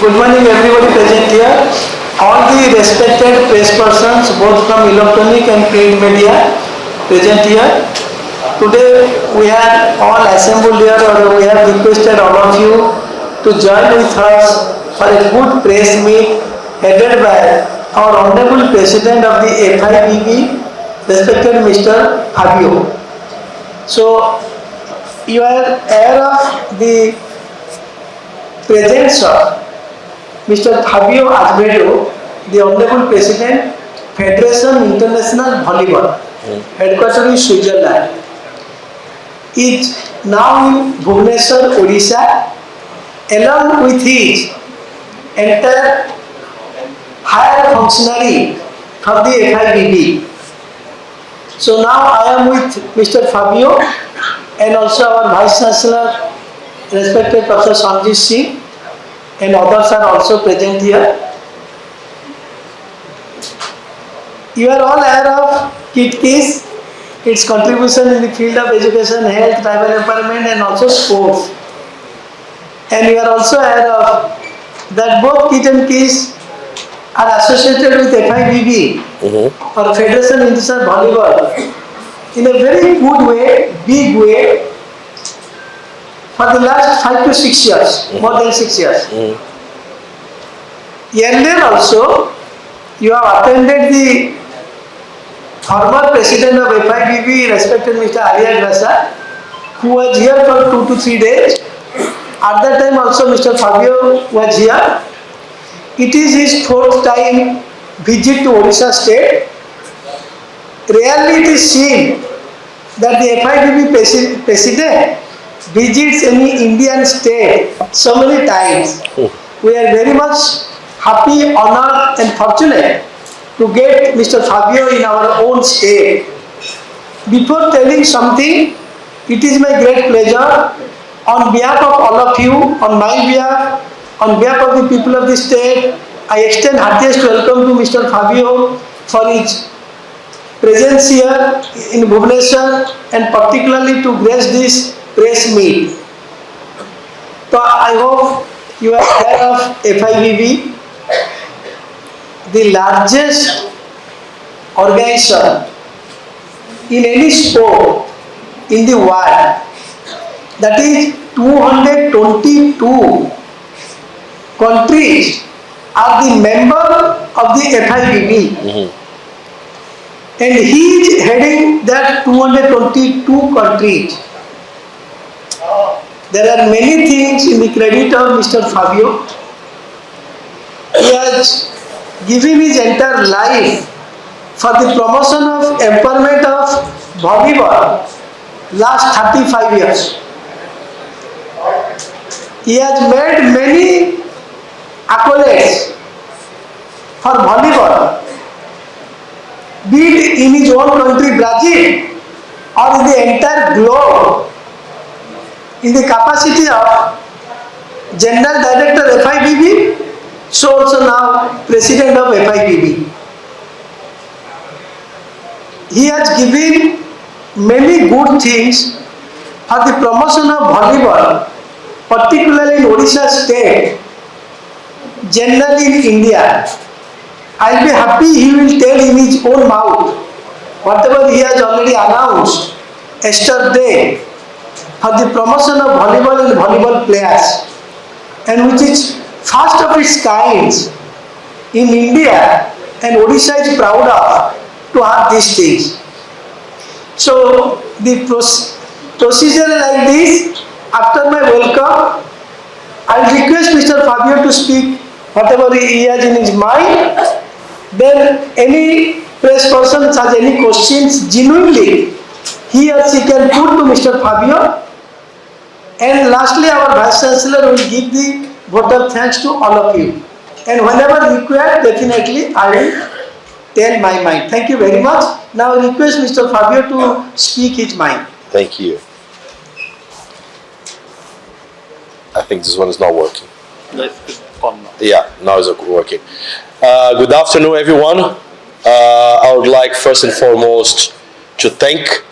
Good morning everybody present here. All the respected press persons both from electronic and print media present here. Today we are all assembled here, or we have requested all of you to join with us for a good press meet headed by our Honorable President of the FIBB, respected Mr. Fabio. So you are aware of the presence of Mr. Fabio Azevedo, the Honorable President, Federation International Volleyball, headquartered in Switzerland, is now in Bhubaneswar, Odisha, along with his entire higher functionary from the FIBB. So now I am with Mr. Fabio and also our Vice Chancellor, respected Professor Sanjit Singh, and others are also present here. You are all aware of KIT, its contribution in the field of education, health, tribal empowerment and also sports. And you are also aware of that both KIT and KIS are associated with FIBB or Federation International Volleyball in a very good way, big way, for the last 5 to 6 years, more than 6 years. Earlier also, you have attended the former president of FIBB, respected Mr. Arya Grasa, who was here for 2 to 3 days. At that time also Mr. Fabio was here. It is his 4th time visit to Odisha state. Rarely it is seen that the FIBB president visits any Indian state so many times. We are very much happy, honored and fortunate to get Mr. Fabio in our own state. Before telling something, it is my great pleasure on behalf of all of you, on my behalf, on behalf of the people of the state, I extend heartiest welcome to Mr. Fabio for his presence here in Bhubaneswar and particularly to grace this press meet. So I hope you are aware of FIBB, the largest organization in any sport in the world. That is 222 countries are the member of the FIBB. And he is heading that 222 countries. There are many things in the credit of Mr. Fabio. He has given his entire life for the promotion of empowerment of volleyball last 35 years. He has made many accolades for volleyball, be it in his own country Brazil or in the entire globe. In the capacity of General Director FIBB, so also now President of FIBB. He has given many good things for the promotion of volleyball, particularly in Odisha state, generally in India. I will be happy he will tell in his own mouth whatever he has already announced yesterday for the promotion of volleyball and volleyball players, and which is first of its kind in India, and Odisha is proud of to have these things. So the procedure like this. After my welcome, I will request Mr. Fabio to speak whatever he has in his mind. Then any press person has any questions genuinely, he or she can put to Mr. Fabio. And lastly, our Vice Chancellor will give the vote of thanks to all of you. And whenever required, definitely I will tell my mind. Thank you very much. Now I request Mr. Fabio to speak his mind. Thank you. I think this one is not working. Yeah, now it's working. Good afternoon, everyone. I would like first and foremost to thank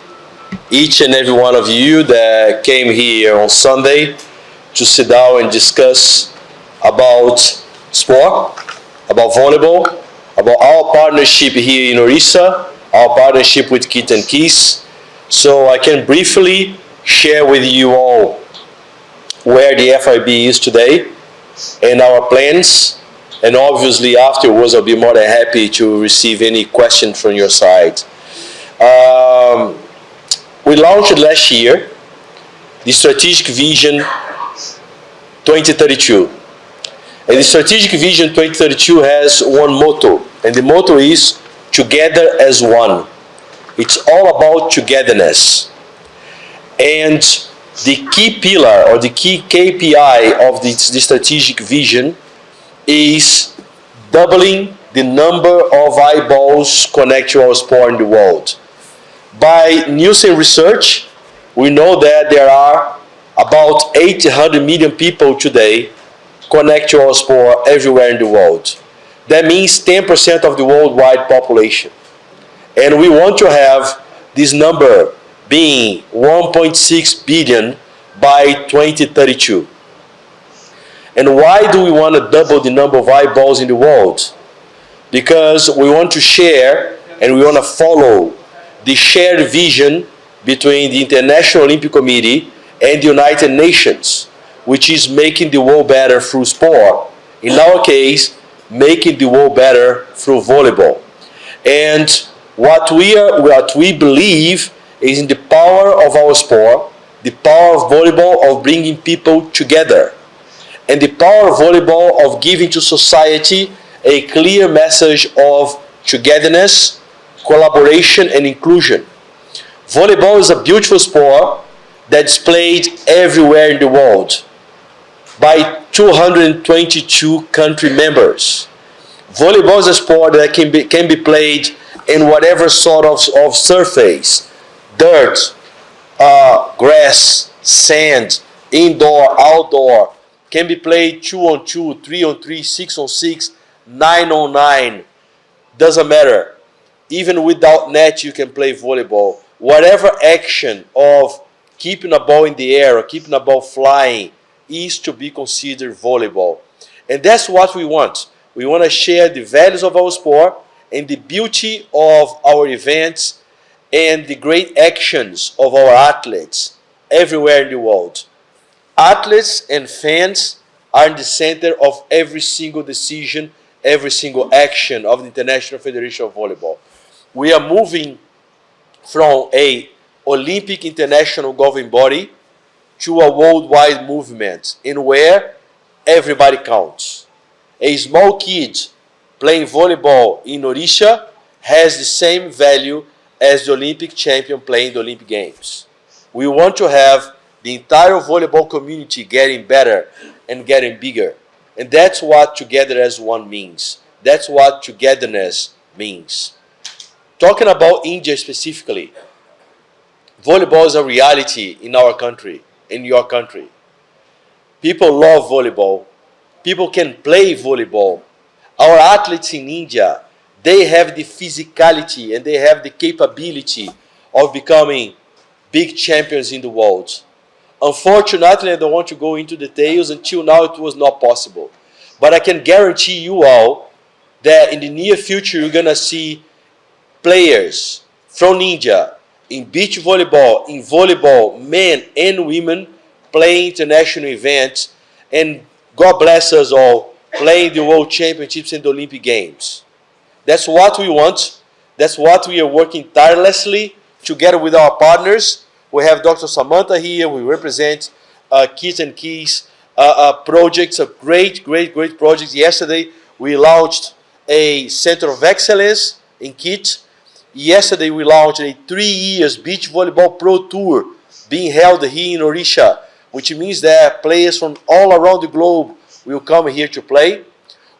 each and every one of you that came here on Sunday to sit down and discuss about sport, about volleyball, about our partnership here in Odisha, our partnership with Kit and Keys. So I can briefly share with you all where the FIB is today and our plans. And obviously afterwards I'll be more than happy to receive any question from your side. We launched last year the Strategic Vision 2032. And the Strategic Vision 2032 has one motto, and the motto is Together as One. It's all about togetherness. And the key pillar or the key KPI of the strategic vision is doubling the number of eyeballs connected to our sport in the world. By Nielsen research, we know that there are about 800 million people today connect to our sport everywhere in the world. That means 10% of the worldwide population. And we want to have this number being 1.6 billion by 2032. And why do we want to double the number of eyeballs in the world? Because we want to share and we want to follow the shared vision between the International Olympic Committee and the United Nations, which is making the world better through sport. In our case, making the world better through volleyball. And what we believe is in the power of our sport, the power of volleyball of bringing people together, and the power of volleyball of giving to society a clear message of togetherness, collaboration, and inclusion. Volleyball is a beautiful sport that's played everywhere in the world by 222 country members. Volleyball is a sport that can be played in whatever sort of surface, dirt, grass, sand, indoor, outdoor, can be played 2-on-2, 3-on-3, 6-on-6, 9-on-9, doesn't matter. Even without net you can play volleyball. Whatever action of keeping a ball in the air or keeping a ball flying is to be considered volleyball. And that's what we want. We want to share the values of our sport and the beauty of our events and the great actions of our athletes everywhere in the world. Athletes and fans are in the center of every single decision, every single action of the International Federation of Volleyball. We are moving from an Olympic international governing body to a worldwide movement in where everybody counts. A small kid playing volleyball in Odisha has the same value as the Olympic champion playing the Olympic Games. We want to have the entire volleyball community getting better and getting bigger. And that's what together as one means. That's what togetherness means. Talking about India specifically, volleyball is a reality in our country, in your country. People love volleyball. People can play volleyball. Our athletes in India, they have the physicality and they have the capability of becoming big champions in the world. Unfortunately, I don't want to go into details. Until now, it was not possible. But I can guarantee you all that in the near future, you're going to see players from India in beach volleyball, men and women playing international events, and God bless us all, playing the World Championships and the Olympic Games. That's what we want. That's what we are working tirelessly together with our partners. We have Dr. Samantha here. We represent Kit and Keys projects, a great projects. Yesterday, we launched a Center of Excellence in Kit. Yesterday, we launched a 3 years beach volleyball pro tour being held here in Odisha, which means that players from all around the globe will come here to play.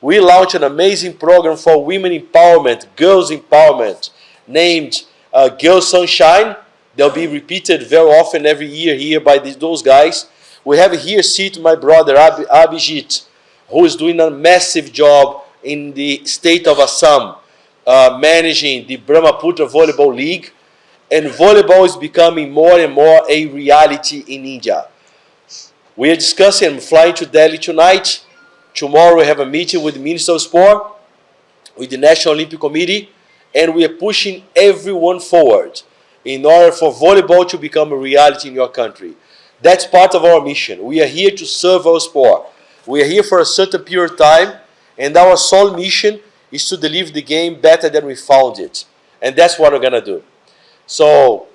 We launched an amazing program for women empowerment, girls empowerment, named Girl Sunshine. They'll be repeated very often every year here by those guys. We have here seated my brother Abhijit, who is doing a massive job in the state of Assam, managing the Brahmaputra Volleyball League. And volleyball is becoming more and more a reality in India. We are discussing, I'm flying to Delhi tonight Tomorrow we have a meeting with the Minister of Sport, with the National Olympic Committee, and we are pushing everyone forward in order for volleyball to become a reality in your country. That's part of our mission. We are here to serve our sport. We are here for a certain period of time, and our sole mission is to deliver the game better than we found it. And that's what we're going to do. So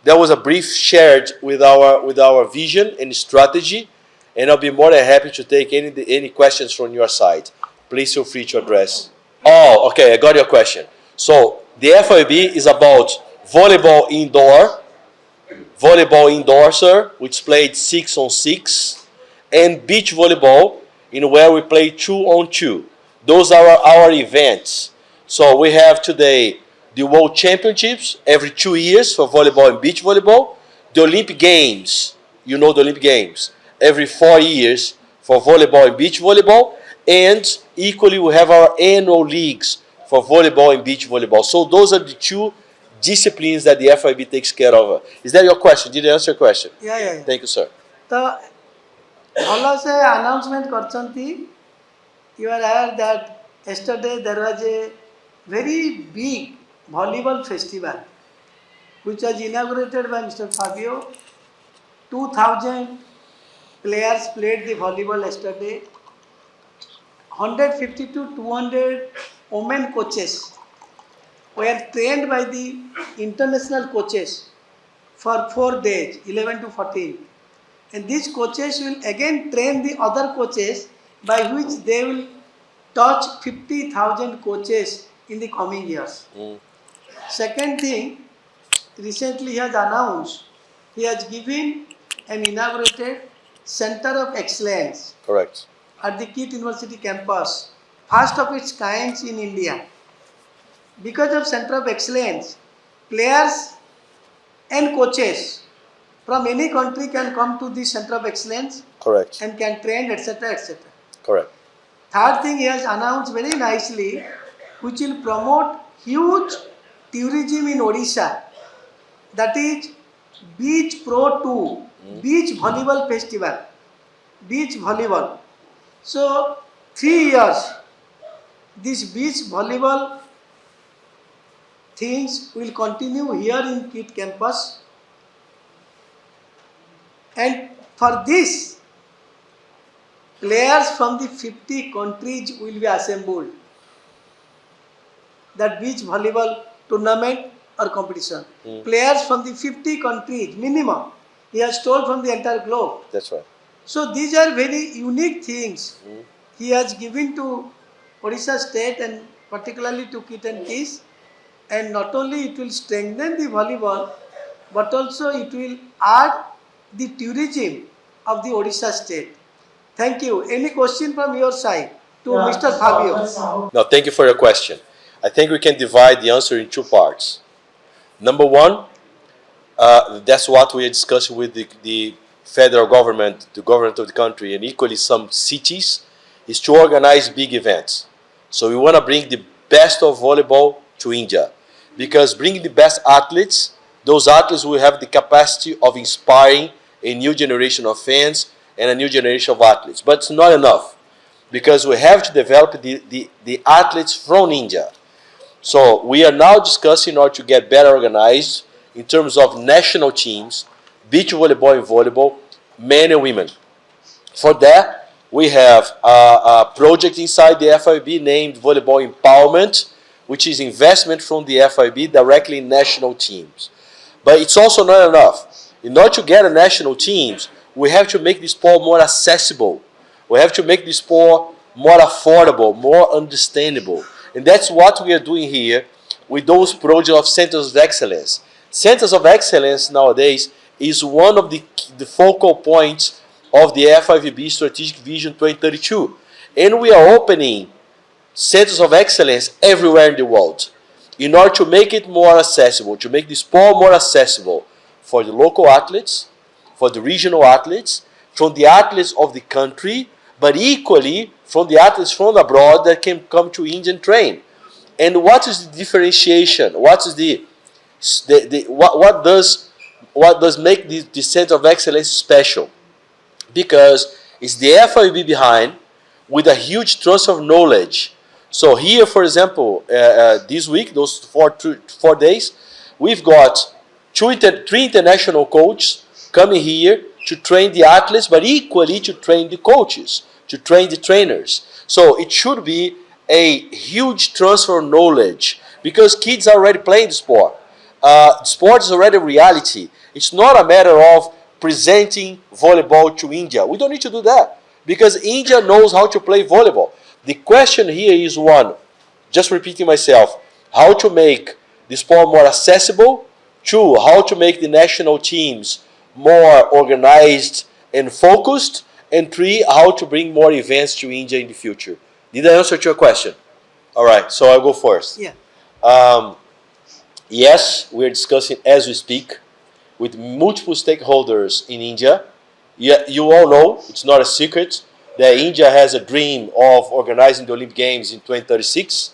that was a brief shared with our vision and strategy, and I'll be more than happy to take any questions from your side. Please feel free to address. Oh, okay, I got your question. So the FIB is about volleyball indoor, sir, which played 6-on-6, and beach volleyball, in where we play 2-on-2. Those are our events. So we have today the World Championships every 2 years for volleyball and beach volleyball. The Olympic Games, you know the Olympic Games, every 4 years for volleyball and beach volleyball. And equally, we have our annual leagues for volleyball and beach volleyball. So those are the two disciplines that the FIB takes care of. Is that your question? Did I answer your question? Yeah. Thank you, sir. तो भल से announcement करचंती. You are aware that yesterday there was a very big volleyball festival which was inaugurated by Mr. Fabio. 2,000 players played the volleyball yesterday. 150 to 200 women coaches were trained by the international coaches for 4 days, 11 to 14. And these coaches will again train the other coaches, by which they will touch 50,000 coaches in the coming years. Second thing, recently he has announced, he has given an inaugurated Center of Excellence. Correct. At the KIT University campus, first of its kind in India. Because of Center of Excellence, players and coaches from any country can come to the Center of Excellence. Correct. And can train, etc., etc. Correct. Third thing he has announced very nicely, which will promote huge tourism in Odisha. That is Beach Pro 2, Beach Volleyball Festival, Beach Volleyball. So 3 years, this beach volleyball things will continue here in KIT campus. And for this, players from the 50 countries will be assembled. That beach volleyball tournament or competition. Players from the 50 countries minimum. He has told from the entire globe. That's right. So these are very unique things he has given to Odisha state and particularly to KIT and KIS. And not only it will strengthen the volleyball, but also it will add the tourism of the Odisha state. Thank you. Any question from your side to Mr. Fabio? No, thank you for your question. I think we can divide the answer in two parts. Number one, that's what we are discussing with the federal government, the government of the country, and equally some cities, is to organize big events. So we want to bring the best of volleyball to India, because bringing the best athletes, those athletes will have the capacity of inspiring a new generation of fans and a new generation of athletes. But it's not enough, because we have to develop the athletes from India. So we are now discussing in order to get better organized in terms of national teams, beach volleyball and volleyball, men and women. For that, we have a project inside the FIB named Volleyball Empowerment, which is investment from the FIB directly in national teams. But it's also not enough. In order to get a national teams, we have to make the sport more accessible. We have to make the sport more affordable, more understandable. And that's what we are doing here with those projects of Centers of Excellence. Centers of Excellence nowadays is one of the focal points of the FIVB Strategic Vision 2032. And we are opening Centers of Excellence everywhere in the world in order to make it more accessible, to make the sport more accessible for the local athletes, for the regional athletes, from the athletes of the country, but equally from the athletes from abroad that can come to India and train. And what is the differentiation? What is what does make the Center of Excellence special? Because it's the FIB behind, with a huge transfer of knowledge. So here, for example, this week, those 4 days, we've got three international coaches coming here to train the athletes, but equally to train the coaches, to train the trainers. So it should be a huge transfer of knowledge because kids are already playing the sport. Sport is already a reality. It's not a matter of presenting volleyball to India. We don't need to do that because India knows how to play volleyball. The question here is one, just repeating myself, how to make the sport more accessible. Two, how to make the national teams more organized and focused. And three, how to bring more events to India in the future. Did I answer to your question? All right, so I'll go first. Yeah. Yes, we're discussing as we speak with multiple stakeholders in India. Yeah, you all know, it's not a secret, that India has a dream of organizing the Olympic Games in 2036.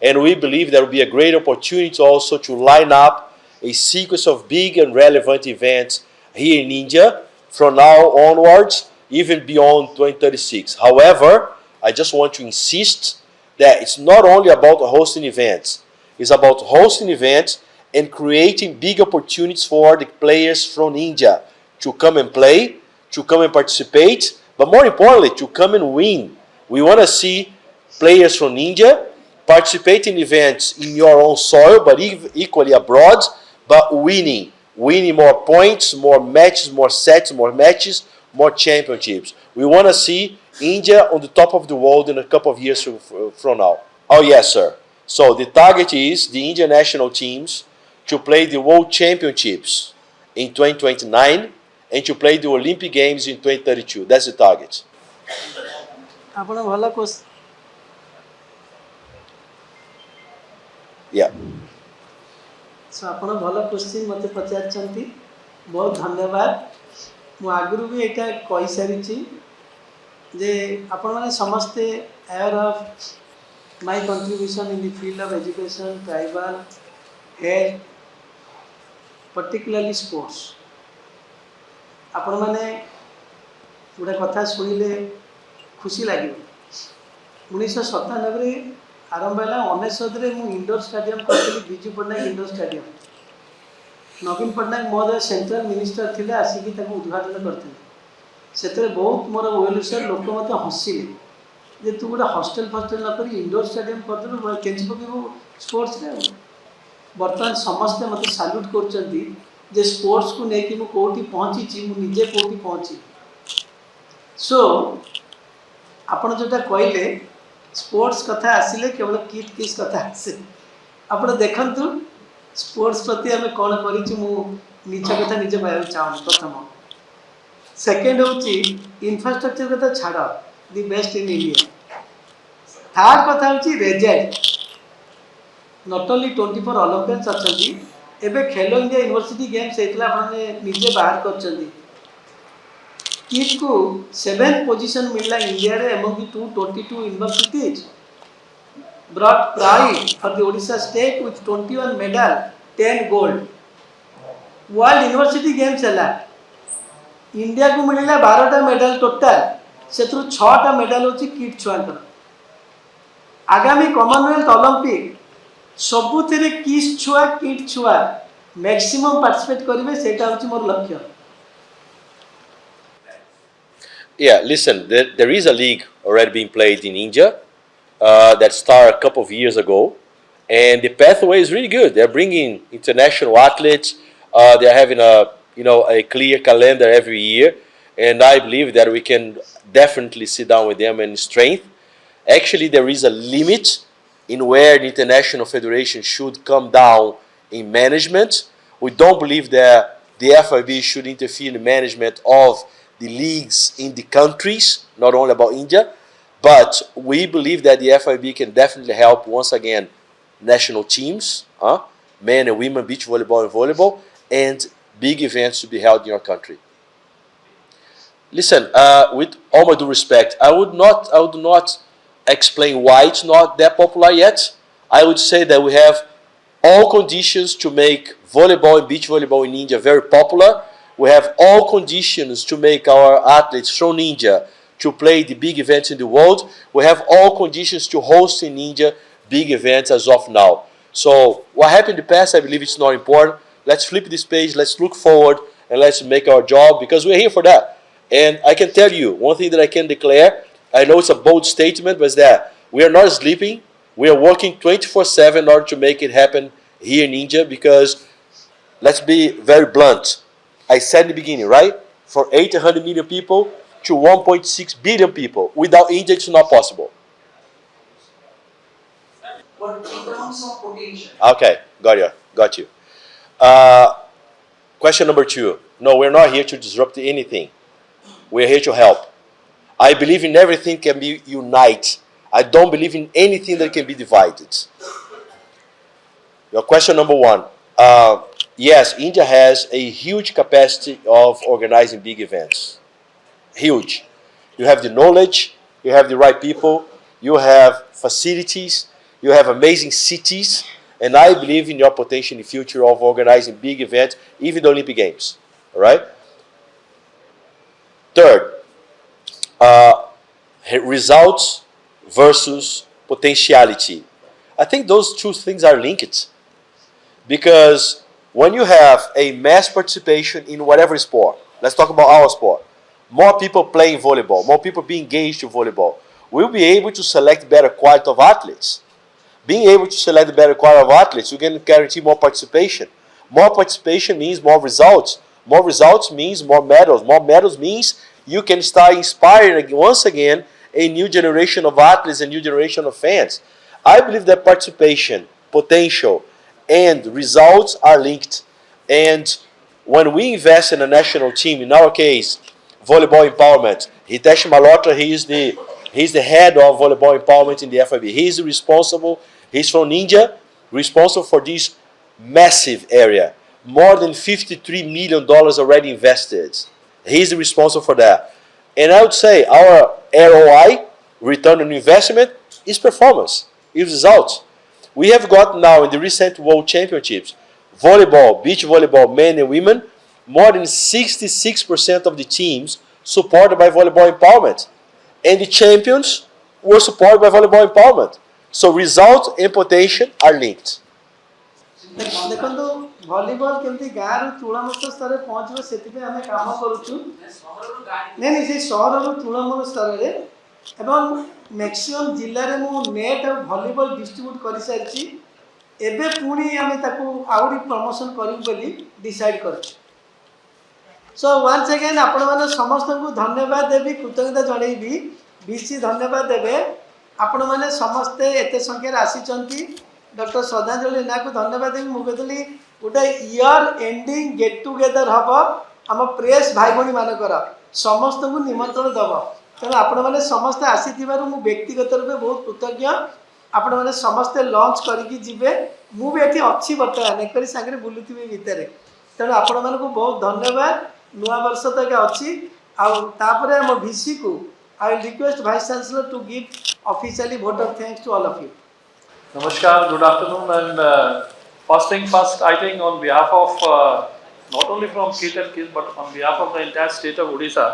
And we believe there will be a great opportunity also to line up a sequence of big and relevant events here in India from now onwards, even beyond 2036. However, I just want to insist that it's not only about hosting events. It's about hosting events and creating big opportunities for the players from India to come and play, to come and participate, but more importantly, to come and win. We want to see players from India participate in events in your own soil, but equally abroad, but winning more points, more matches, more sets, more matches, more championships. We want to see India on the top of the world in a couple of years from now. Oh yes, sir. So the target is the Indian national teams to play the World Championships in 2029 and to play the Olympic Games in 2032. That's the target. Yeah. So ଆପଣ ଭଲ question ମୋତେ ପଚାରିଛନ୍ତି, ବହୁତ ଧନ୍ୟବାଦ। ମୁଁ ଆଗରୁ ବି ଏଇଟା କହିସାରିଛି ଯେ ଆପଣମାନେ ସମସ୍ତେ aware of my contribution in the field of education, tribal, health, particularly sports। ଆପଣମାନେ ଗୋଟେ କଥା ଶୁଣିଲେ ଖୁସି ଲାଗିବ। 1997ରେ आरंभ है 19 मु इंडोर स्टेडियम करती विजु पट्टनायक इंडोर स्टेडियम नवीन पट्टनायक महोदय सेंट्रल मिनिस्टर थे आसिक उद्घाटन करते से बहुत मोर वेलविशर लोक मत हसिले जे तू गोटे हॉस्टल फस्टेल नक इंडोर स्टेडियम करदेलु केंचि पकेबू स्पोर्ट्स रे बर्तमान समस्ते मत साल्यूट कर स्पोर्ट्स को लेकिन मुझे कौटी पहुँची मुझे कौटी पहुँची सो आपण जोटा कहले स्पोर्ट्स कथा आसिले केवल किट किस कथा आसे आप देखु स्पोर्ट्स प्रति आम कौन कर निज कथा निजे कहना चाहूँ प्रथम सेकेंड हूँ इंफ्रास्ट्रक्चर कथा छाड़ दि बेस्ट इन इंडिया थर्ड कथा हूँ रेजल्ट नॉट ओनली 24 ओलंपिक्स अच्छा एवं खेलो इंडिया यूनिवर्सिटी गेम्स होता आपने निजे बाहर कर किट को 7th पोजीशन मिलला इंडिया रे among the 222 universities brought pride for the Odisha state with 21 medal 10 gold world university games हला इंडिया को मिलला 12टा मेडल टोटल सेथु 6टा मेडल होची किट छुआंकर आगामी कॉमनवेल्थ ओलंपिक सबुथिरे किस छुआ किट छुआ मैक्सिमम पार्टिसिपेट करिवे सेटा होची मोर लक्ष्य। Yeah, listen, there is a league already being played in India that started a couple of years ago, and the pathway is really good. They're bringing international athletes. They're having a clear calendar every year, and I believe that we can definitely sit down with them and strength. Actually, there is a limit in where the international federation should come down in management. We don't believe that the FIB should interfere in the management of the leagues in the countries, not only about India, but we believe that the FIB can definitely help once again national teams, men and women, beach volleyball, and big events to be held in your country. Listen, with all my due respect, I would not explain why it's not that popular yet. I would say that we have all conditions to make volleyball and beach volleyball in India very popular. We have all conditions to make our athletes from India to play the big events in the world. We have all conditions to host in India big events as of now. So what happened in the past, I believe it's not important. Let's flip this page, let's look forward, and let's make our job, because we're here for that. And I can tell you, one thing that I can declare, I know it's a bold statement, but it's that we are not sleeping. We are working 24/7 in order to make it happen here in India, because let's be very blunt. I said in the beginning, right? For 800 million people to 1.6 billion people. Without India, it's not possible. But in terms of potential. Okay, got you. Question number 2. No, we're not here to disrupt anything. We're here to help. I believe in everything can be united. I don't believe in anything that can be divided. Your question number 1. Yes, India has a huge capacity of organizing big events. Huge. You have the knowledge, you have the right people, you have facilities, you have amazing cities, and I believe in your potential in the future of organizing big events, even the Olympic Games. All right? Third, results versus potentiality. I think those two things are linked, because when you have a mass participation in whatever sport, let's talk about our sport, more people playing volleyball, more people being engaged in volleyball, we'll be able to select better quality of athletes. Being able to select better quality of athletes, you can guarantee more participation. More participation means more results. More results means more medals. More medals means you can start inspiring once again a new generation of athletes, a new generation of fans. I believe that participation, potential, and results are linked. And when we invest in a national team, in our case, volleyball empowerment, Hitesh Malhotra, he's the head of volleyball empowerment in the FIB. He's responsible, he's from India, responsible for this massive area. More than $53 million already invested. He's responsible for that. And I would say our ROI, return on investment, is performance, is results. We have got now in the recent World Championships, volleyball, beach volleyball, men and women, more than 66% of the teams supported by volleyball empowerment. And the champions were supported by volleyball empowerment. So results and potential are linked. ଦେଖନ୍ତୁ volleyball କେମିତି ଗାଁରୁ ତୃଣମୂଳ ସ୍ତରରେ ପହଞ୍ଚିବ ସେଥିପାଇଁ ଆମେ କାମ କରୁଛୁ ନାଇଁ ସେ ସହରରୁ ତୃଣମୂଳ ସ୍ତରରେ ଏବଂ ମ୍ୟାକ୍ସିମମ୍ ଜିଲ୍ଲାରେ ମୁଁ ନେଟ୍ ଆଉ ଭଲିବଲ ଡିଷ୍ଟ୍ରିବ୍ୟୁଟ୍ କରିସାରିଛି ଏବେ ପୁଣି ଆମେ ତାକୁ ଆହୁରି ପ୍ରମୋସନ୍ କରିବୁ ବୋଲି ଡିସାଇଡ୍ କରିଛୁ ସୋ ୱାନ୍ସ ଅଗେନ୍ ଆପଣମାନେ ସମସ୍ତଙ୍କୁ ଧନ୍ୟବାଦ ଦେବି କୃତଜ୍ଞତା ଜଣେଇବି ବିସି ଧନ୍ୟବାଦ ଦେବେ ଆପଣମାନେ ସମସ୍ତେ ଏତେ ସଂଖ୍ୟାରେ ଆସିଛନ୍ତି डॉक्टर श्रद्धांजलि ना को धन्यवाद देवी मुझे कहली गोटे इयर एंडिंग गेट टुगेदर हम आम प्रेस भाई भाई मानकर समस्त को निमंत्रण दब तेणु आपण मैंने समस्ते आसी व्यक्तिगत रूप बहुत कृतज्ञ आपण मैंने समस्ते लंच करके जीवे मुझे अच्छी बर्तमान एक सागर बुलूथी भितर तेणु आपण मानक बहुत धन्यवाद नुआ वर्ष तक अच्छी आउे आम भिसी को I will request vice chancellor to give officially vote of thanks to all of you Namaskar, good afternoon, and first thing first, I think on behalf of not only from Kit and Kids but on behalf of the entire state of Odisha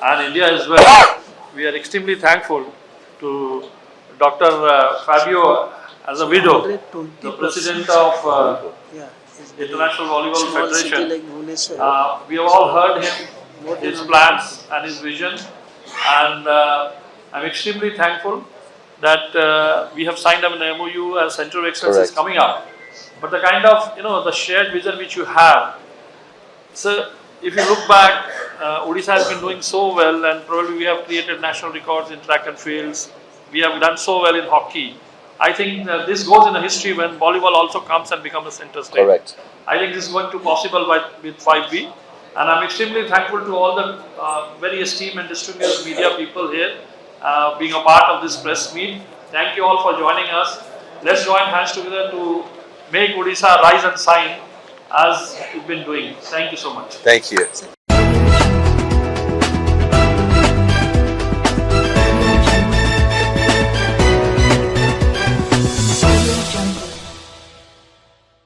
and India as well, we are extremely thankful to Dr. Fabio Azevedo, the president of International Volleyball Federation. We have all heard him, his plans and his vision, and I'm extremely thankful that we have signed up an MOU as Center of Excellence is coming up. But the kind of, the shared vision which you have. So if you look back, Odisha has been doing so well, and probably we have created national records in track and fields. We have done so well in hockey. I think this goes in the history when volleyball also comes and becomes a center state. Correct. I think this is going to be possible with 5B. And I'm extremely thankful to all the very esteemed and distinguished media people here. Being a part of this press meet. Thank you all for joining us. Let's join hands together to make Odisha rise and shine as we've been doing. Thank you so much. Thank you.